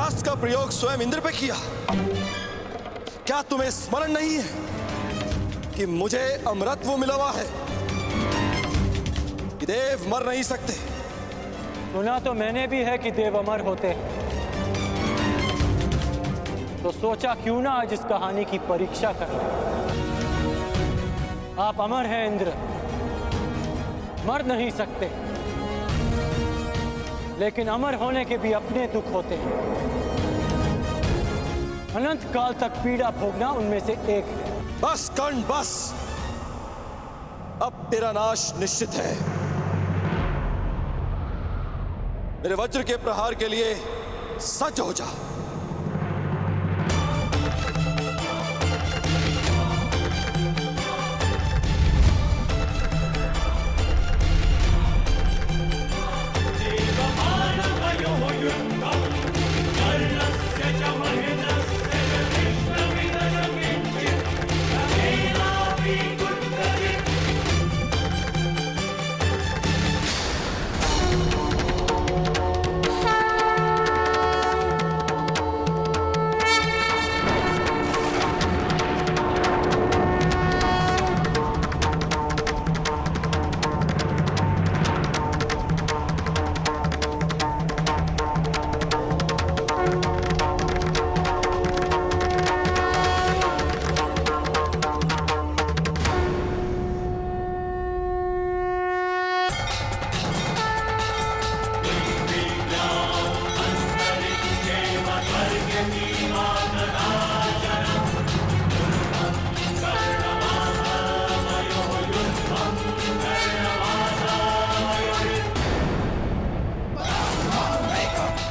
ब्रह्मास्त्र का प्रयोग स्वयं इंद्र पे किया। क्या तुम्हें स्मरण नहीं है कि मुझे अमरत्व मिला हुआ है, कि देव मर नहीं सकते? सुना तो मैंने भी है कि देव अमर होते हैं, तो सोचा क्यों ना आज इस कहानी की परीक्षा कर लें। आप अमर हैं इंद्र, मर नहीं सकते, लेकिन अमर होने के भी अपने दुख होते हैं। अनंत काल तक पीड़ा भोगना उनमें से एक है। बस कर्ण बस, अब तेरा नाश निश्चित है। मेरे वज्र के प्रहार के लिए सज्ज हो जा।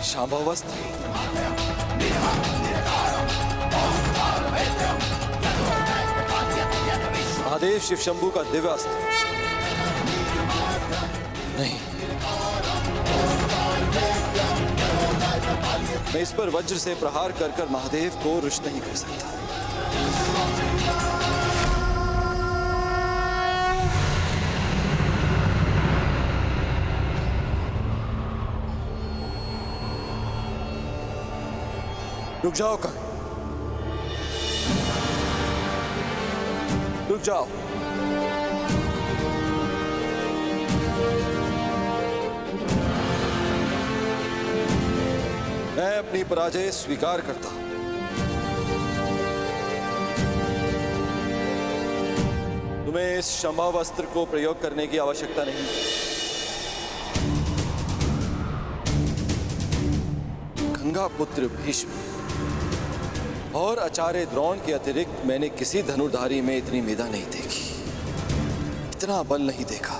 शांभवस्थ, महादेव शिव शंभू का दिव्य अस्त्र नहीं, मैं इस पर वज्र से प्रहार कर कर महादेव को रुष्ट नहीं कर सकता। रुक जाओ कर्ण, रुक जाओ। मैं अपनी पराजय स्वीकार करता हूं। तुम्हें इस शंभावस्त्र को प्रयोग करने की आवश्यकता नहीं। गंगा पुत्र भीष्म और आचार्य द्रोण के अतिरिक्त मैंने किसी धनुर्धारी में इतनी मेधा नहीं देखी, इतना बल नहीं देखा।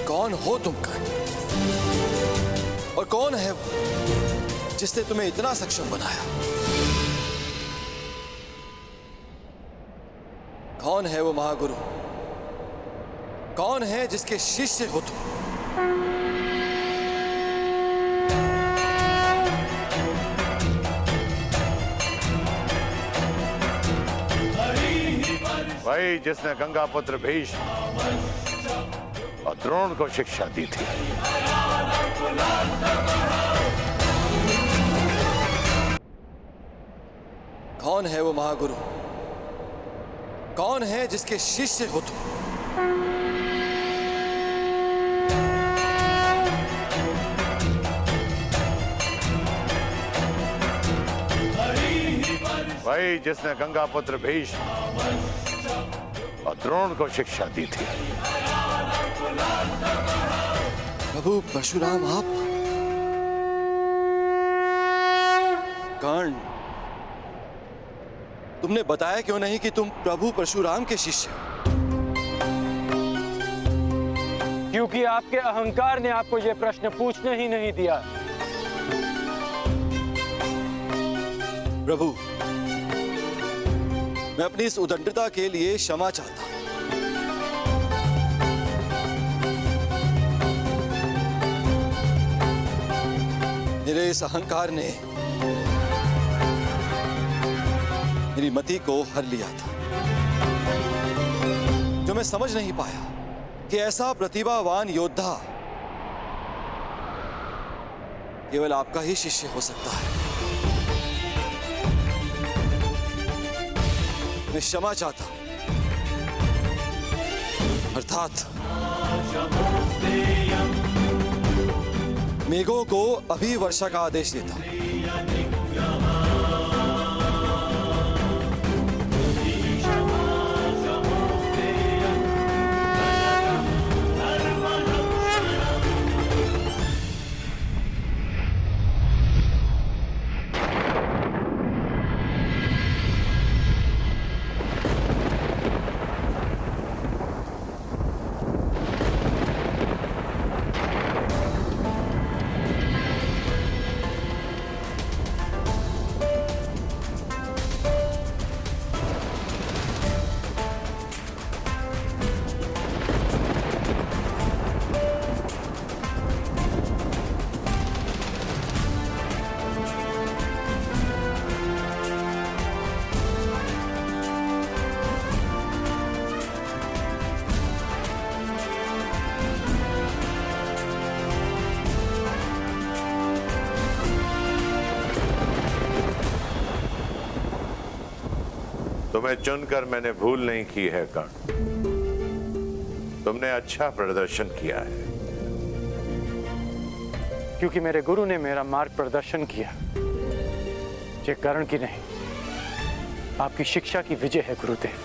कौन हो तुम कर्ण? और कौन है वो जिसने तुम्हें इतना सक्षम बनाया? कौन है वो महागुरु? कौन है जिसके शिष्य हो तुम? वही जिसने गंगा पुत्र भीष्म और द्रोण को शिक्षा दी थी। कौन है वो महागुरु? कौन है जिसके शिष्य हो तुम? वही जिसने गंगा पुत्र भीष्म और द्रोण को शिक्षा दी थी। प्रभु परशुराम आप? कर्ण, तुमने बताया क्यों नहीं कि तुम प्रभु परशुराम के शिष्य हो? क्योंकि आपके अहंकार ने आपको यह प्रश्न पूछने ही नहीं दिया। प्रभु, मैं अपनी इस उदंडता के लिए क्षमा चाहता हूं। मेरे इस अहंकार ने मेरी मति को हर लिया था। जो मैं समझ नहीं पाया कि ऐसा प्रतिभावान योद्धा केवल आपका ही शिष्य हो सकता है। मैं क्षमा चाहता हूं, अर्थात मेघों को अभी वर्षा का आदेश देता हूं। तुम्हें चुनकर मैंने भूल नहीं की है कर्ण। तुमने अच्छा प्रदर्शन किया है। क्योंकि मेरे गुरु ने मेरा मार्ग प्रदर्शन किया। ये कर्ण की नहीं, आपकी शिक्षा की विजय है गुरुदेव।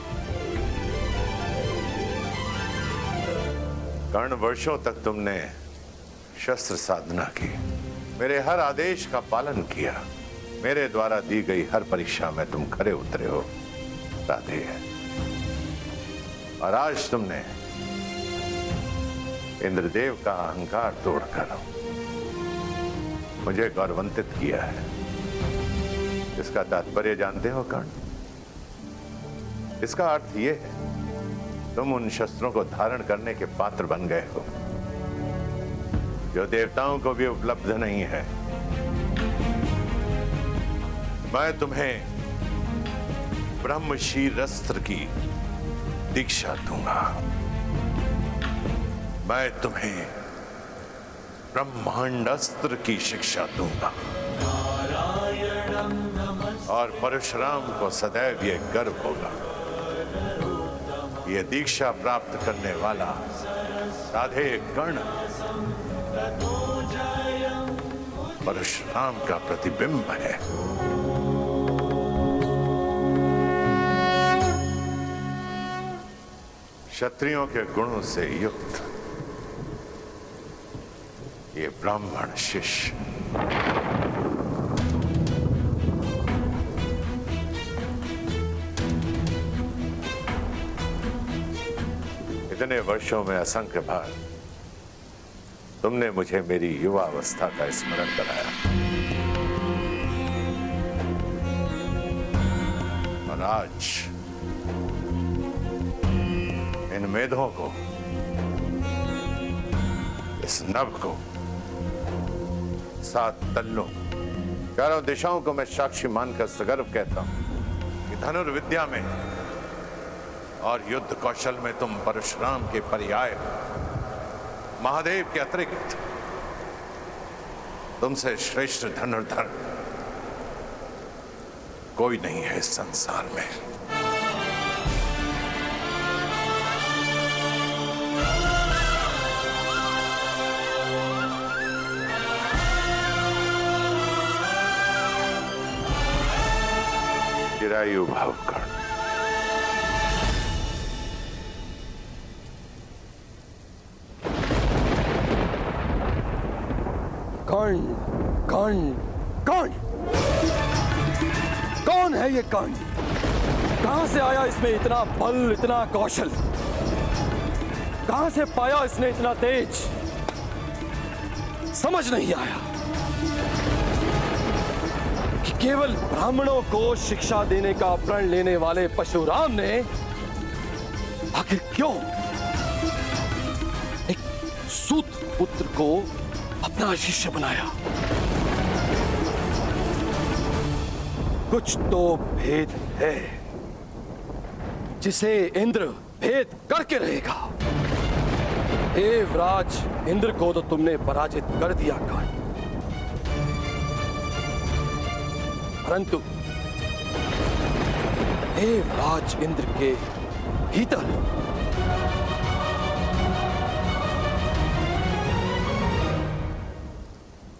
कर्ण, वर्षों तक तुमने शस्त्र साधना की, मेरे हर आदेश का पालन किया, मेरे द्वारा दी गई हर परीक्षा में तुम खरे उतरे हो। राधे है। और आज तुमने इंद्रदेव का अहंकार तोड़कर मुझे गौरवान्वित किया है। इसका तात्पर्य जानते हो कर्ण? इसका अर्थ यह है तुम उन शस्त्रों को धारण करने के पात्र बन गए हो जो देवताओं को भी उपलब्ध नहीं है। मैं तुम्हें ब्रह्मशील अस्त्र की दीक्षा दूंगा। मैं तुम्हें ब्रह्मांड अस्त्र की शिक्षा दूंगा। और परशुराम को सदैव ये गर्व होगा, ये दीक्षा प्राप्त करने वाला राधे कर्ण परशुराम का प्रतिबिंब है। क्षत्रियों के गुणों से युक्त ये ब्राह्मण शिष्य इतने वर्षों में असंख्य बार तुमने मुझे मेरी युवा अवस्था का स्मरण कराया। और आज इन मेधों को, इस नभ को, 7 तल्लों, चारों दिशाओं को मैं साक्षी मानकर सगर्व कहता हूं कि धनुर्विद्या में और युद्ध कौशल में तुम परशुराम के पर्याय, महादेव के अतिरिक्त तुमसे श्रेष्ठ धनुर्धर कोई नहीं है इस संसार में। चिरायु भाव कर्ण, कर्ण, कर्ण, कर्ण, कौन है ये कर्ण? कहां से आया इसमें इतना बल, इतना कौशल? कहां से पाया इसने इतना तेज? समझ नहीं आया कि केवल ब्राह्मणों को शिक्षा देने का प्रण लेने वाले परशुराम ने आखिर क्यों एक सूत पुत्र को अपना शिष्य बनाया। कुछ तो भेद है जिसे इंद्र भेद करके रहेगा। देवराज इंद्र को तो तुमने पराजित कर दिया कर्ण, परंतु देवराज इंद्र के भीतर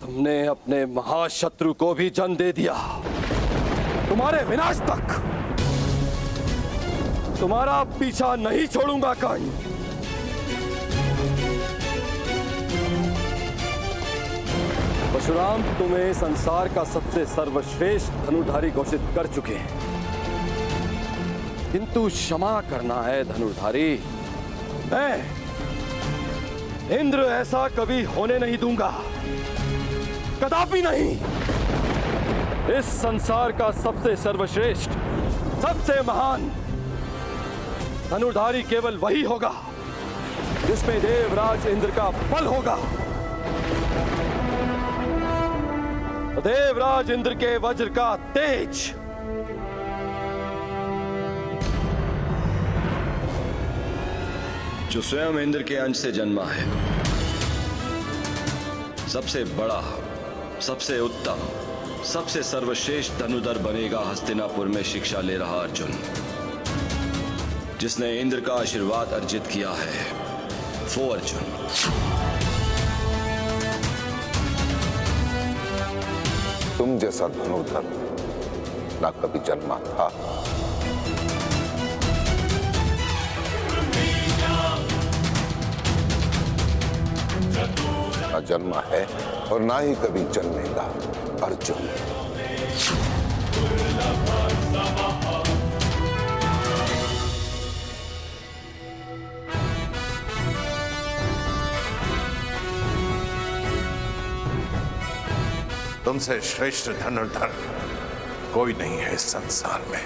तुमने अपने महाशत्रु को भी जन्म दे दिया। तुम्हारे विनाश तक तुम्हारा पीछा नहीं छोड़ूंगा कर्ण। परशुराम तुम्हें संसार का सबसे सर्वश्रेष्ठ धनुर्धारी घोषित कर चुके हैं, किंतु क्षमा करना है धनुर्धारी। मैं इंद्र ऐसा कभी होने नहीं दूंगा, कदापि नहीं। इस संसार का सबसे सर्वश्रेष्ठ, सबसे महान धनुर्धारी केवल वही होगा जिसमें देवराज इंद्र का बल होगा। देवराज इंद्र के वज्र का तेज जो स्वयं इंद्र के अंश से जन्मा है, सबसे बड़ा, सबसे उत्तम, सबसे सर्वश्रेष्ठ धनुधर बनेगा हस्तिनापुर में शिक्षा ले रहा अर्जुन, जिसने इंद्र का आशीर्वाद अर्जित किया है, वो अर्जुन। तुम जैसा धनुर्धर ना कभी जन्मा था, ना जन्मा है और ना ही कभी जन्मेगा अर्जुन। तुमसे श्रेष्ठ धनुर्धर कोई नहीं है इस संसार में।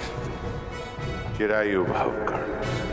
चिरायु भव कर्ण।